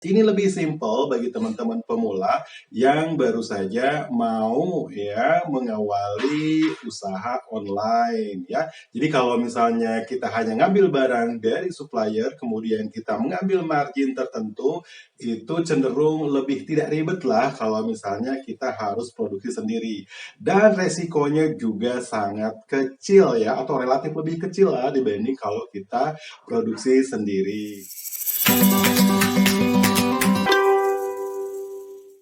Ini lebih simpel bagi teman-teman pemula yang baru saja mau ya mengawali usaha online ya. Jadi kalau misalnya kita hanya ngambil barang dari supplier, kemudian kita mengambil margin tertentu, itu cenderung lebih tidak ribet lah kalau misalnya kita harus produksi sendiri. Dan resikonya juga sangat kecil ya, atau relatif lebih kecil lah dibanding kalau kita produksi sendiri.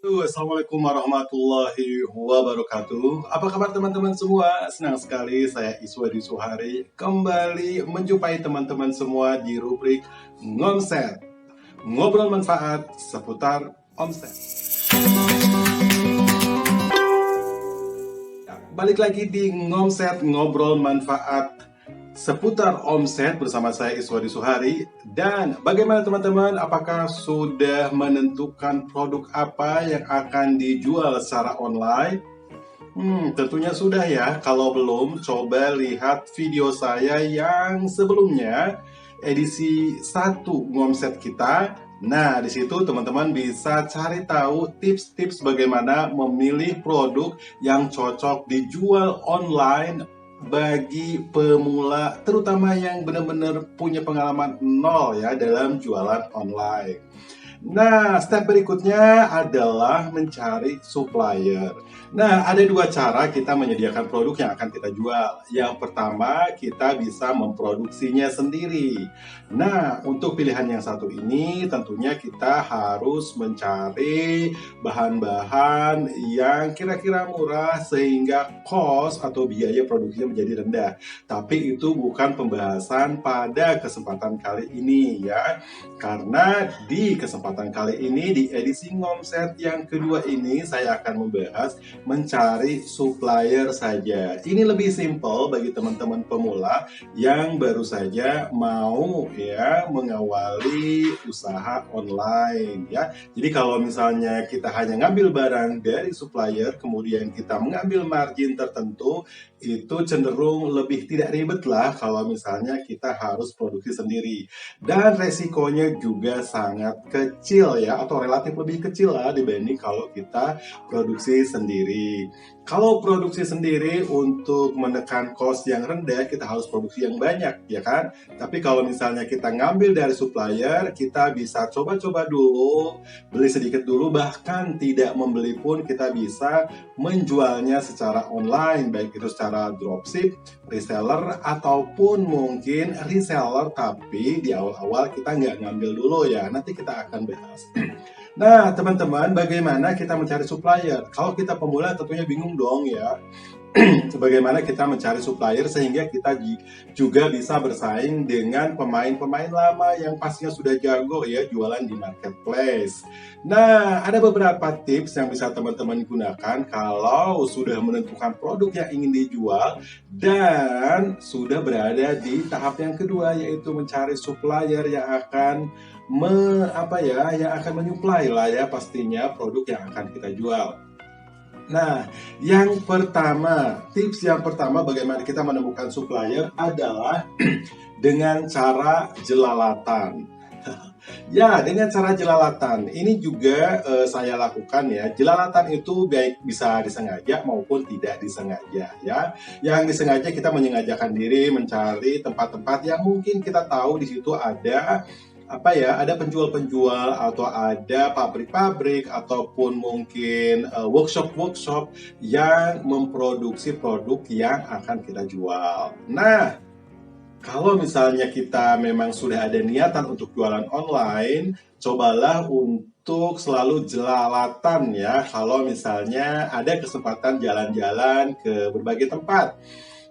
Assalamualaikum warahmatullahi wabarakatuh. Apa kabar teman-teman semua? Senang sekali saya Iswadi Suhari kembali menjumpai teman-teman semua di rubrik Ngomset, ngobrol manfaat seputar omset. Balik lagi di Ngomset, ngobrol manfaat seputar omset bersama saya Iswadi Suhari. Dan bagaimana teman-teman, apakah sudah menentukan produk apa yang akan dijual secara online? Tentunya sudah ya. Kalau belum, coba lihat video saya yang sebelumnya, edisi 1 Ngomset kita. Nah, di situ teman-teman bisa cari tahu tips-tips bagaimana memilih produk yang cocok dijual online bagi pemula, terutama yang benar-benar punya pengalaman nol ya dalam jualan online. Nah, step berikutnya adalah mencari supplier. Nah, ada dua cara kita menyediakan produk yang akan kita jual. Yang pertama, kita bisa memproduksinya sendiri. Nah, untuk pilihan yang satu ini, tentunya kita harus mencari bahan-bahan yang kira-kira murah sehingga cost atau biaya produksinya menjadi rendah. Tapi itu bukan pembahasan pada kesempatan kali ini ya. Karena di kesempatan kali ini, di edisi Ngomset yang kedua ini, saya akan membahas mencari supplier saja. Ini lebih simpel bagi teman-teman pemula yang baru saja mau ya mengawali usaha online ya. Jadi kalau misalnya kita hanya ngambil barang dari supplier, kemudian kita mengambil margin tertentu, itu cenderung lebih tidak ribet lah kalau misalnya kita harus produksi sendiri. Dan resikonya juga sangat kecil ya, atau relatif lebih kecil lah dibanding kalau kita produksi sendiri. Kalau produksi sendiri untuk menekan cost yang rendah, kita harus produksi yang banyak ya kan. Tapi kalau misalnya kita ngambil dari supplier, kita bisa coba-coba dulu, beli sedikit dulu, bahkan tidak membeli pun kita bisa menjualnya secara online, baik itu secara dropship, reseller, ataupun mungkin reseller tapi di awal-awal kita nggak ngambil dulu ya, nanti kita akan bahas. Nah teman-teman, bagaimana kita mencari supplier? Kalau kita pemula tentunya bingung dong ya. Bagaimana kita mencari supplier sehingga kita juga bisa bersaing dengan pemain-pemain lama yang pastinya sudah jago ya jualan di marketplace. Nah, ada beberapa tips yang bisa teman-teman gunakan kalau sudah menentukan produk yang ingin dijual dan sudah berada di tahap yang kedua, yaitu mencari supplier yang akan yang akan menyuplai lah ya pastinya produk yang akan kita jual. Nah, tips yang pertama bagaimana kita menemukan supplier adalah dengan cara jelalatan. Ya, dengan cara jelalatan. Ini juga saya lakukan ya. Jelalatan itu baik bisa disengaja maupun tidak disengaja ya. Yang disengaja kita menyengajakan diri mencari tempat-tempat yang mungkin kita tahu di situ ada ada penjual-penjual atau ada pabrik-pabrik ataupun mungkin workshop-workshop yang memproduksi produk yang akan kita jual. Nah, kalau misalnya kita memang sudah ada niatan untuk jualan online, cobalah untuk selalu jelalatan ya kalau misalnya ada kesempatan jalan-jalan ke berbagai tempat.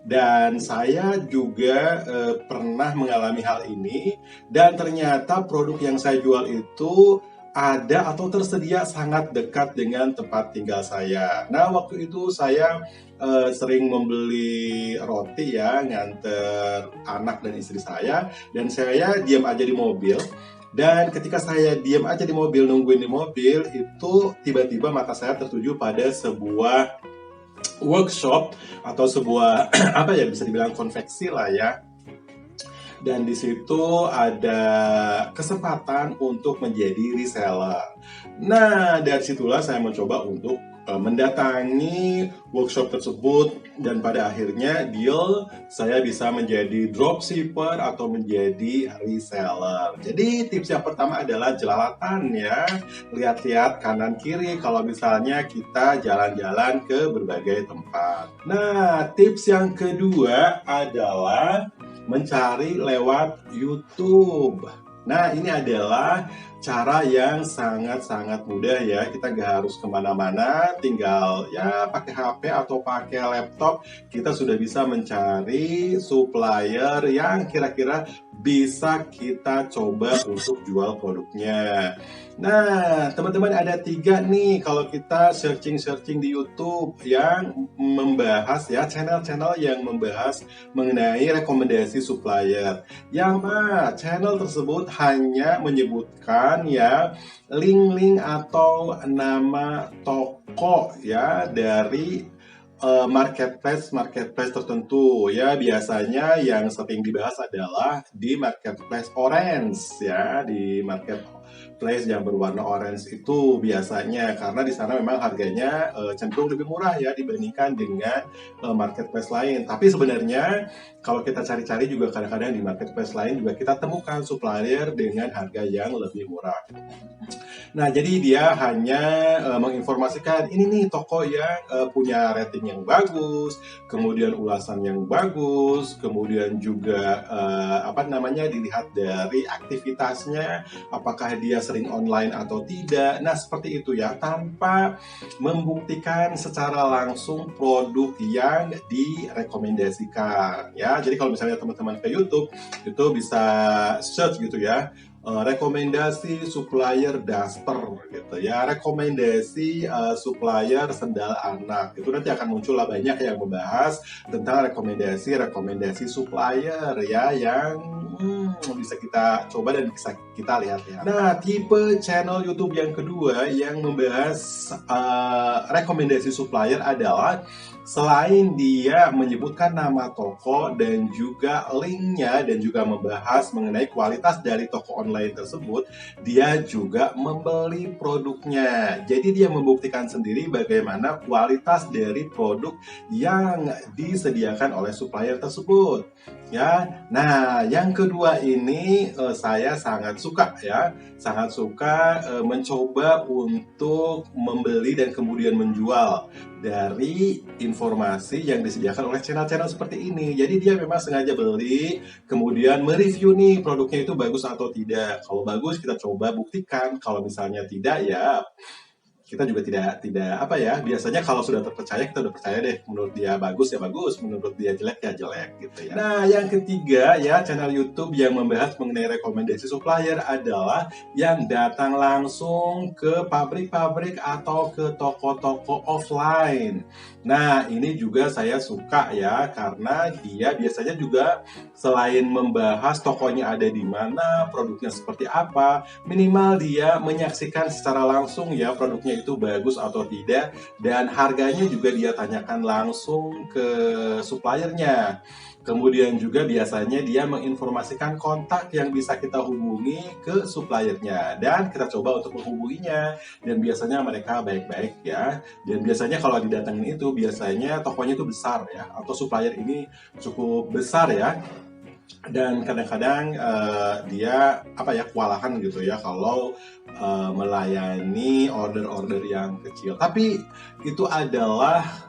Dan saya juga pernah mengalami hal ini, dan ternyata produk yang saya jual itu ada atau tersedia sangat dekat dengan tempat tinggal saya. Nah, waktu itu saya sering membeli roti ya, nganter anak dan istri saya, dan saya diam aja di mobil. Dan ketika saya diam aja di mobil, nungguin di mobil, itu tiba-tiba mata saya tertuju pada sebuah workshop atau sebuah bisa dibilang konveksi lah ya. dan di situ ada kesempatan untuk menjadi reseller. Nah, dari situlah saya mencoba untuk mendatangi workshop tersebut, dan pada akhirnya deal saya bisa menjadi dropshipper atau menjadi reseller. Jadi tips yang pertama adalah jelalatan ya, lihat-lihat kanan kiri kalau misalnya kita jalan-jalan ke berbagai tempat. Nah, tips yang kedua adalah mencari lewat YouTube. Nah, ini adalah cara yang sangat-sangat mudah ya. Kita nggak harus kemana-mana, tinggal ya pakai HP atau pakai laptop, kita sudah bisa mencari supplier yang kira-kira bisa kita coba untuk jual produknya. Nah, teman-teman, ada 3 nih kalau kita searching-searching di YouTube yang membahas ya, channel-channel yang membahas mengenai rekomendasi supplier. Yang mana channel tersebut hanya menyebutkan ya link-link atau nama toko ya dari marketplace tertentu ya. Biasanya yang sering dibahas adalah di marketplace orange ya, di marketplace yang berwarna orange itu biasanya, karena di sana memang harganya cenderung lebih murah ya dibandingkan dengan marketplace lain. Tapi sebenarnya kalau kita cari-cari juga kadang-kadang di marketplace lain juga kita temukan supplier dengan harga yang lebih murah. Nah, jadi dia hanya menginformasikan ini nih toko yang punya rating yang bagus, kemudian ulasan yang bagus, kemudian juga dilihat dari aktivitasnya, apakah dia sering online atau tidak. Nah, seperti itu ya, tanpa membuktikan secara langsung produk yang direkomendasikan ya. Jadi kalau misalnya teman-teman ke YouTube itu bisa search gitu ya, rekomendasi supplier daster gitu ya, rekomendasi supplier sendal anak, itu nanti akan muncul lah banyak yang membahas tentang rekomendasi supplier ya, yang bisa kita coba dan bisa kita lihat ya. Nah, tipe channel YouTube yang kedua yang membahas rekomendasi supplier adalah selain dia menyebutkan nama toko dan juga linknya dan juga membahas mengenai kualitas dari toko online tersebut, dia juga membeli produknya. Jadi dia membuktikan sendiri bagaimana kualitas dari produk yang disediakan oleh supplier tersebut ya. Nah, yang kedua ini saya sangat suka ya, sangat suka mencoba untuk membeli dan kemudian menjual dari informasi yang disediakan oleh channel-channel seperti ini. Jadi dia memang sengaja beli, kemudian mereview nih produknya itu bagus atau tidak. Kalau bagus kita coba buktikan, kalau misalnya tidak ya kita juga tidak biasanya kalau sudah terpercaya kita udah percaya deh, menurut dia bagus ya bagus, menurut dia jelek ya jelek gitu ya. Nah, yang ketiga ya, channel YouTube yang membahas mengenai rekomendasi supplier adalah yang datang langsung ke pabrik-pabrik atau ke toko-toko offline. Nah, ini juga saya suka ya, karena dia biasanya juga selain membahas tokonya ada di mana, produknya seperti apa, minimal dia menyaksikan secara langsung ya produknya itu bagus atau tidak, dan harganya juga dia tanyakan langsung ke suppliernya. Kemudian juga biasanya dia menginformasikan kontak yang bisa kita hubungi ke suppliernya, dan kita coba untuk menghubunginya, dan biasanya mereka baik-baik ya. Dan biasanya kalau didatengin itu biasanya tokonya itu besar ya, atau supplier ini cukup besar ya, dan kadang-kadang dia kewalahan gitu ya kalau melayani order-order yang kecil. Tapi itu adalah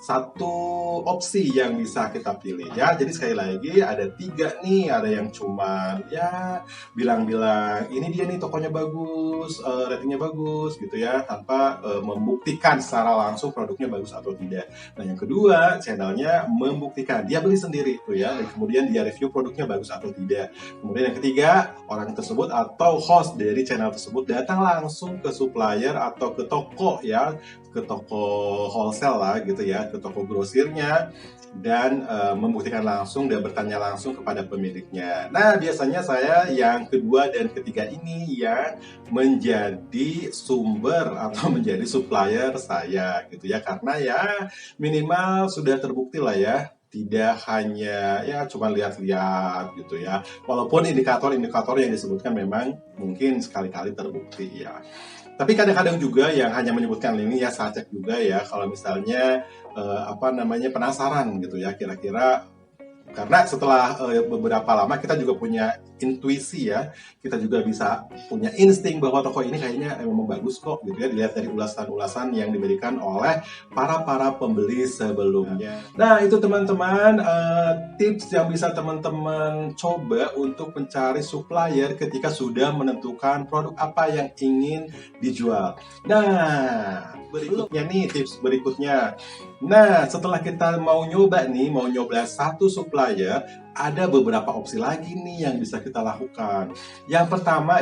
satu opsi yang bisa kita pilih ya. Jadi sekali lagi ada 3 nih, ada yang cuma ya bilang-bilang ini dia nih tokonya bagus, ratingnya bagus gitu ya, tanpa membuktikan secara langsung produknya bagus atau tidak. Nah, yang kedua, channelnya membuktikan, dia beli sendiri tuh ya, dan kemudian dia review produknya bagus atau tidak. Kemudian yang ketiga, orang tersebut atau host dari channel tersebut datang langsung ke supplier atau ke toko ya, ke toko wholesale lah gitu ya, ke toko grosirnya, dan membuktikan langsung dan bertanya langsung kepada pemiliknya. Nah, biasanya saya yang kedua dan ketiga ini yang menjadi sumber atau menjadi supplier saya gitu ya, karena ya minimal sudah terbukti lah ya tidak hanya ya cuma lihat-lihat gitu ya. Walaupun indikator-indikator yang disebutkan memang mungkin sekali-kali terbukti ya. Tapi kadang-kadang juga yang hanya menyebutkan ini ya saya cek juga ya kalau misalnya penasaran gitu ya kira-kira karena setelah beberapa lama kita juga punya intuisi ya, kita juga bisa punya insting bahwa toko ini kayaknya memang bagus kok gitu ya, dilihat dari ulasan-ulasan yang diberikan oleh para pembeli sebelumnya. Nah itu teman-teman tips yang bisa teman-teman coba untuk mencari supplier ketika sudah menentukan produk apa yang ingin dijual. Nah berikutnya nih tips berikutnya. Nah, setelah kita mau nyoba satu supplier, ada beberapa opsi lagi nih yang bisa kita lakukan. Yang pertama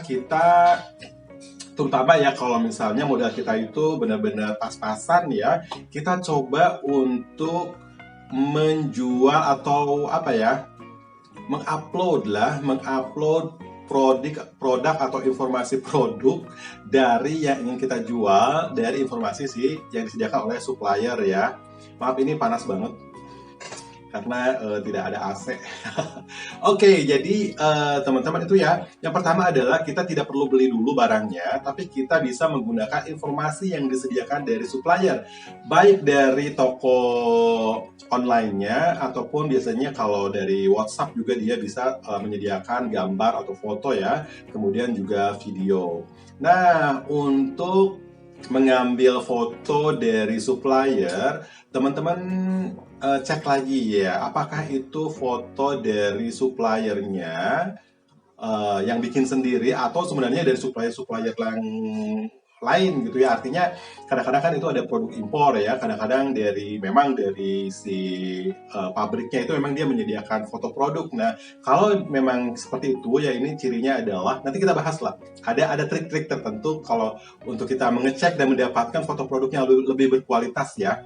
kita terutama ya kalau misalnya modal kita itu benar-benar pas-pasan ya, kita coba untuk menjual atau mengupload produk atau informasi produk dari yang ingin kita jual dari informasi yang disediakan oleh supplier ya. Maaf ini panas banget karena tidak ada AC. Oke, jadi teman-teman itu ya, yang pertama adalah kita tidak perlu beli dulu barangnya, tapi kita bisa menggunakan informasi yang disediakan dari supplier, baik dari toko online-nya ataupun biasanya kalau dari WhatsApp juga dia bisa menyediakan gambar atau foto ya, kemudian juga video. Nah, untuk mengambil foto dari supplier, teman-teman cek lagi ya, apakah itu foto dari suppliernya yang bikin sendiri atau sebenarnya dari supplier yang lain gitu ya. Artinya kadang-kadang kan itu ada produk impor ya, kadang-kadang memang dari si pabriknya itu memang dia menyediakan foto produk. Nah kalau memang seperti itu ya, ini cirinya adalah nanti kita bahas lah, ada trik-trik tertentu kalau untuk kita mengecek dan mendapatkan foto produknya lebih berkualitas ya.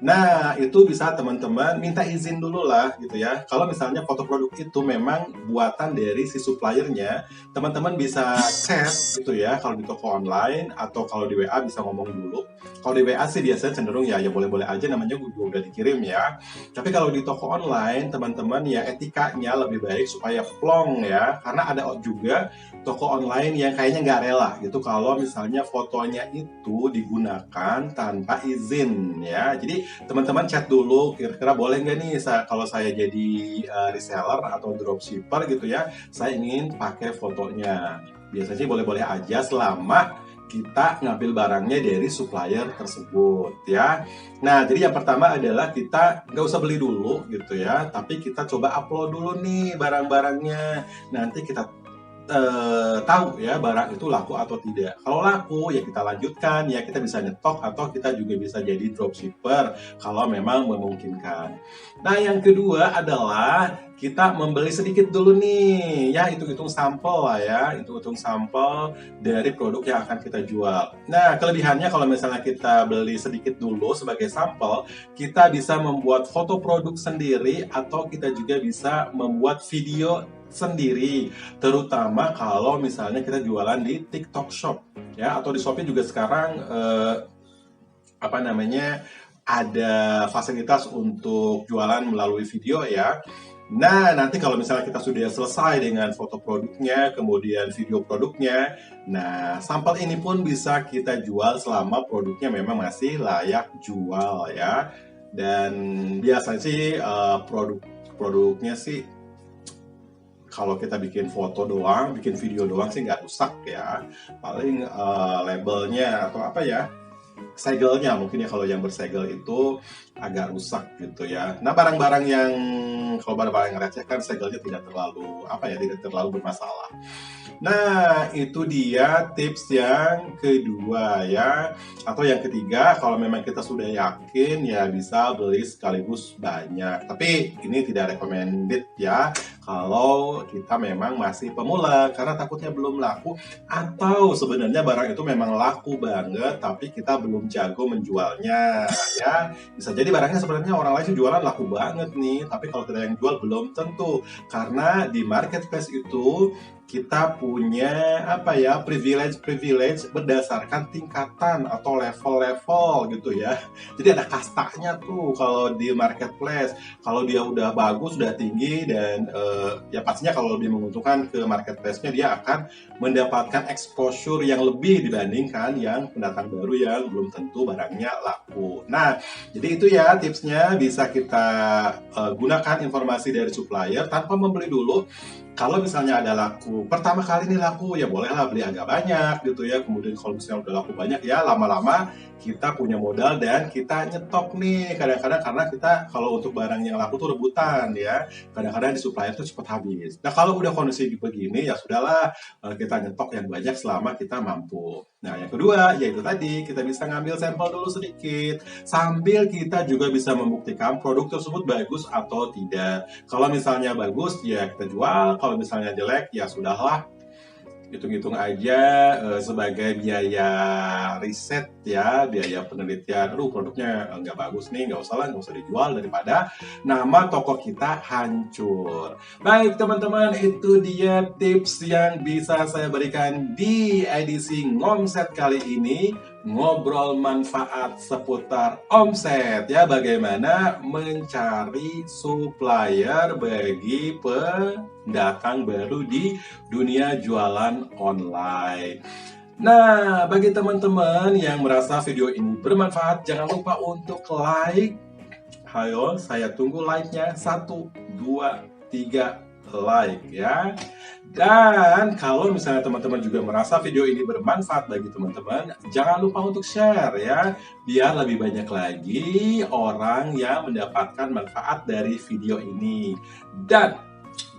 Nah, itu bisa teman-teman minta izin dulu lah gitu ya. Kalau misalnya foto produk itu memang buatan dari si suppliernya, teman-teman bisa chat gitu ya kalau di toko online, atau kalau di WA bisa ngomong dulu. Kalau di WA sih biasanya cenderung ya boleh-boleh aja, namanya udah dikirim ya. Tapi kalau di toko online, teman-teman ya etikanya lebih baik supaya plong ya. Karena ada juga toko online yang kayaknya nggak rela gitu kalau misalnya fotonya itu digunakan tanpa izin ya. Jadi teman-teman chat dulu, kira-kira boleh nggak nih kalau saya jadi reseller atau dropshipper gitu ya, saya ingin pakai fotonya. Biasanya sih boleh-boleh aja selama kita ngambil barangnya dari supplier tersebut ya. Nah, jadi yang pertama adalah kita nggak usah beli dulu gitu ya, tapi kita coba upload dulu nih barang-barangnya. Nanti kita tahu ya barang itu laku atau tidak. Kalau laku ya kita lanjutkan ya, kita bisa nyetok atau kita juga bisa jadi dropshipper kalau memang memungkinkan. Nah yang kedua adalah kita membeli sedikit dulu nih ya, hitung-hitung sampel lah ya, hitung-hitung sampel dari produk yang akan kita jual. Nah kelebihannya kalau misalnya kita beli sedikit dulu sebagai sampel, kita bisa membuat foto produk sendiri atau kita juga bisa membuat video sendiri, terutama kalau misalnya kita jualan di TikTok Shop ya, atau di Shopee juga sekarang ada fasilitas untuk jualan melalui video ya. Nah, nanti kalau misalnya kita sudah selesai dengan foto produknya, kemudian video produknya, nah sampel ini pun bisa kita jual selama produknya memang masih layak jual ya. Dan biasanya sih produknya sih kalau kita bikin foto doang, bikin video doang sih nggak rusak ya. Paling labelnya atau segelnya mungkin ya, kalau yang bersegel itu agak rusak gitu ya. Nah barang-barang yang receh kan segelnya tidak terlalu bermasalah. Nah itu dia tips yang kedua ya. Atau yang ketiga, kalau memang kita sudah yakin ya bisa beli sekaligus banyak. Tapi ini tidak recommended ya kalau kita memang masih pemula, karena takutnya belum laku, atau sebenarnya barang itu memang laku banget tapi kita belum jago menjualnya ya. Bisa jadi barangnya sebenarnya orang lain jualan laku banget nih, tapi kalau kita yang jual belum tentu, karena di marketplace itu kita punya apa ya, privilege berdasarkan tingkatan atau level-level gitu ya. Jadi ada kastanya tuh kalau di marketplace. Kalau dia udah bagus, udah tinggi, dan ya pastinya kalau lebih menguntungkan ke marketplace-nya, dia akan mendapatkan exposure yang lebih dibandingkan yang pendatang baru yang belum tentu barangnya laku. Nah, jadi itu ya tipsnya, bisa kita gunakan informasi dari supplier tanpa membeli dulu. Kalau misalnya ada laku, pertama kali ini laku, ya bolehlah beli agak banyak gitu ya. Kemudian kalau misalnya udah laku banyak, ya lama-lama kita punya modal dan kita nyetok nih. Kadang-kadang karena kita kalau untuk barang yang laku tuh rebutan ya. Kadang-kadang di supplier tuh cepat habis. Nah kalau udah kondisi begini, ya sudahlah, kita nyetok yang banyak selama kita mampu. Nah yang kedua, yaitu tadi kita bisa ngambil sampel dulu sedikit. Sambil kita juga bisa membuktikan produk tersebut bagus atau tidak. Kalau misalnya bagus, ya kita jual. Kalau misalnya jelek, ya sudahlah, hitung-hitung aja sebagai biaya riset ya, biaya penelitian. Aduh, produknya nggak bagus nih, nggak usah lah, nggak usah dijual, daripada nama toko kita hancur. Baik teman-teman, itu dia tips yang bisa saya berikan di edisi Ngomset kali ini. Ngobrol manfaat seputar omset ya, bagaimana mencari supplier bagi pendatang baru di dunia jualan online. Nah, bagi teman-teman yang merasa video ini bermanfaat, jangan lupa untuk like. Hayo, saya tunggu like-nya. 1, 2, 3 like ya. Dan kalau misalnya teman-teman juga merasa video ini bermanfaat bagi teman-teman, jangan lupa untuk share ya, biar lebih banyak lagi orang yang mendapatkan manfaat dari video ini. Dan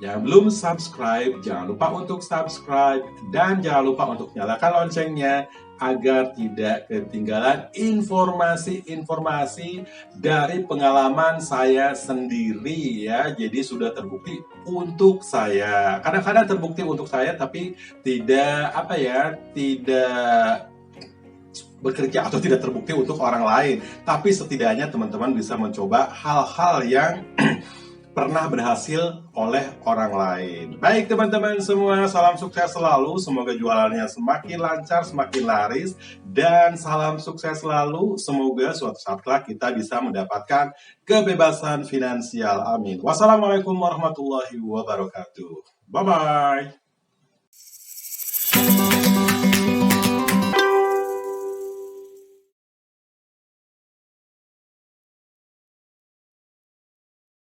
yang belum subscribe, jangan lupa untuk subscribe, dan jangan lupa untuk nyalakan loncengnya agar tidak ketinggalan informasi-informasi dari pengalaman saya sendiri ya. Jadi sudah terbukti untuk saya. Kadang-kadang terbukti untuk saya tapi tidak tidak bekerja atau tidak terbukti untuk orang lain. Tapi setidaknya teman-teman bisa mencoba hal-hal yang pernah berhasil oleh orang lain. Baik teman-teman semua, salam sukses selalu. Semoga jualannya semakin lancar, semakin laris, dan salam sukses selalu. Semoga suatu saat kelak kita bisa mendapatkan kebebasan finansial. Amin. Wassalamualaikum warahmatullahi wabarakatuh. Bye-bye.